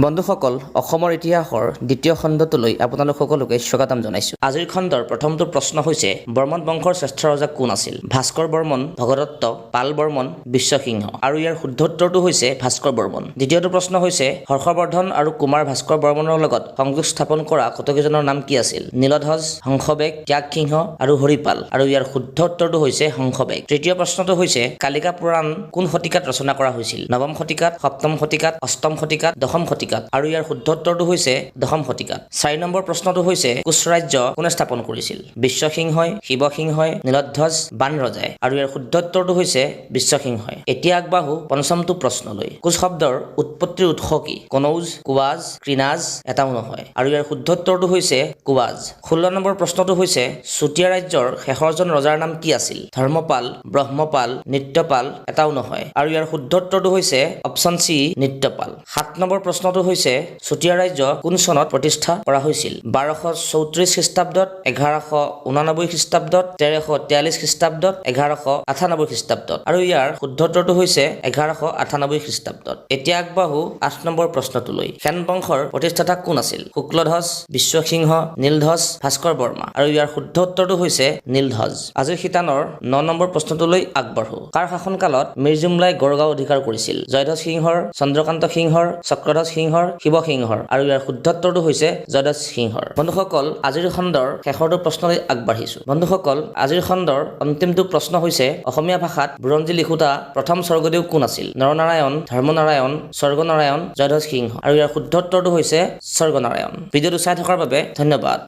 বন্ধুসকল, অসমৰ ইতিহাসৰ দ্বিতীয় খণ্ডটোলৈ আপোনালোক সকলোকে স্বাগতম জনাইছোঁ। আজিৰ খণ্ডৰ প্ৰথমটো প্ৰশ্ন হৈছে বৰ্মন বংশৰ শ্ৰেষ্ঠ ৰজা কোন আছিল? ভাস্কৰ বৰ্মন, ভগদত্ত, পাল বৰ্মন, বিশ্বসিংহ। আৰু ইয়াৰ শুদ্ধ উত্তৰটো হৈছে ভাস্কৰ বৰ্মন। দ্বিতীয়টো প্ৰশ্ন হৈছে হৰ্ষবৰ্ধন আৰু কুমাৰ ভাস্কৰ বৰ্মনৰ লগত সংযোগ স্থাপন কৰা কটকীজনৰ নাম কি আছিল? নীলধ্বজ, হংসবেগ, ত্যাগসিংহ আৰু হৰিপাল। আৰু ইয়াৰ শুদ্ধ উত্তৰটো হৈছে হংসবেগ। তৃতীয় প্ৰশ্নটো হৈছে কালিকা পুৰাণ কোন শতিকাত ৰচনা কৰা হৈছিল? নৱম শতিকাত, সপ্তম শতিকাত, অষ্টম শতিকাত, দশম শতিকাত। আৰু ইয়াৰ শুদ্ধ উত্তৰটো হৈছে দশম শতিকাত। 4 নম্বৰ প্ৰশ্নটো হৈছে কোচ ৰাজ্য কোনে স্থাপন কৰিছিল? বিশ্বসিংহই, শিৱসিংহই, নীলধ্বজ, বান ৰজাই। আৰু ইয়াৰ শুদ্ধ উত্তৰটো হৈছে বিশ্বসিংহই। এতিয়া আগবাঢ়ো পঞ্চমটো প্ৰশ্নলৈ। কোচ শব্দৰ উৎপত্তিৰ উৎস কি? কনৌজ, কুৱাজ, কৃনাজ, এটাও নহয়। আৰু ইয়াৰ শুদ্ধ উত্তৰটো হৈছে কুৱাজ। 16 নম্বৰ প্ৰশ্নটো হৈছে চুতীয়া ৰাজ্যৰ শেষৰজন ৰজাৰ নাম কি আছিল? ধৰ্মপাল, ব্ৰহ্মপাল, নিত্যপাল, এটাও নহয়। আৰু ইয়াৰ শুদ্ধ উত্তৰটো হৈছে অপশ্যন চি, নিত্যপাল। 7 নম্বৰ প্ৰশ্নটো হৈছে চুতীয়া ৰাজ্য কোন চনত প্ৰতিষ্ঠা কৰা হৈছিল? 1234 খ্ৰীষ্টাব্দত, 1189 খ্ৰীষ্টাব্দত, 1343 খ্ৰীষ্টাব্দত, 1198 খ্ৰীষ্টাব্দত। আৰু ইয়াৰ শুদ্ধ উত্তৰটো হৈছে 1198 খ্ৰীষ্টাব্দত। এতিয়া আগবাঢ়ো 8 নম্বৰ প্ৰশ্নটোলৈ। সেন বংশৰ প্ৰতিষ্ঠাতা কোন আছিল? শুক্লধ্বজ, বিশ্বসিংহ, নীলধ্বজ, ভাস্কৰ বৰ্মা। আৰু ইয়াৰ শুদ্ধ উত্তৰটো হৈছে নীলধ্বজ। আজিৰ শিতানৰ 9 নম্বৰ প্ৰশ্নটোলৈ আগবাঢ়ো। কাৰ শাসনকালত মিৰ্জুমলাই গড়গাঁও অধিকাৰ কৰিছিল? জয়ধ্বজ সিংহৰ, চন্দ্ৰকান্ত সিংহৰ, চক্ৰধ্বজ সিংহৰ, শিৱসিংহৰ। আৰু ইয়াৰ শুদ্ধ উত্তৰটো হৈছে জয়ধ্বজ সিংহৰ। বন্ধুসকল, আজিৰ খণ্ডৰ শেষৰটো প্ৰশ্নলৈ আগবাঢ়িছো। বন্ধুসকল, আজিৰ খণ্ডৰ অন্তিমটো প্ৰশ্ন হৈছে অসমীয়া ভাষাত বুৰঞ্জী লিখোতা প্ৰথম স্বৰ্গদেউ কোন আছিল? নৰনাৰায়ণ, ধৰ্মনাৰায়ণ, স্বৰ্গনাৰায়ণ, জয়ধ্বজ সিংহ। আৰু ইয়াৰ শুদ্ধ উত্তৰটো হৈছে স্বৰ্গনাৰায়ণ। ভিডিঅ'টো চাই থকাৰ বাবে ধন্যবাদ।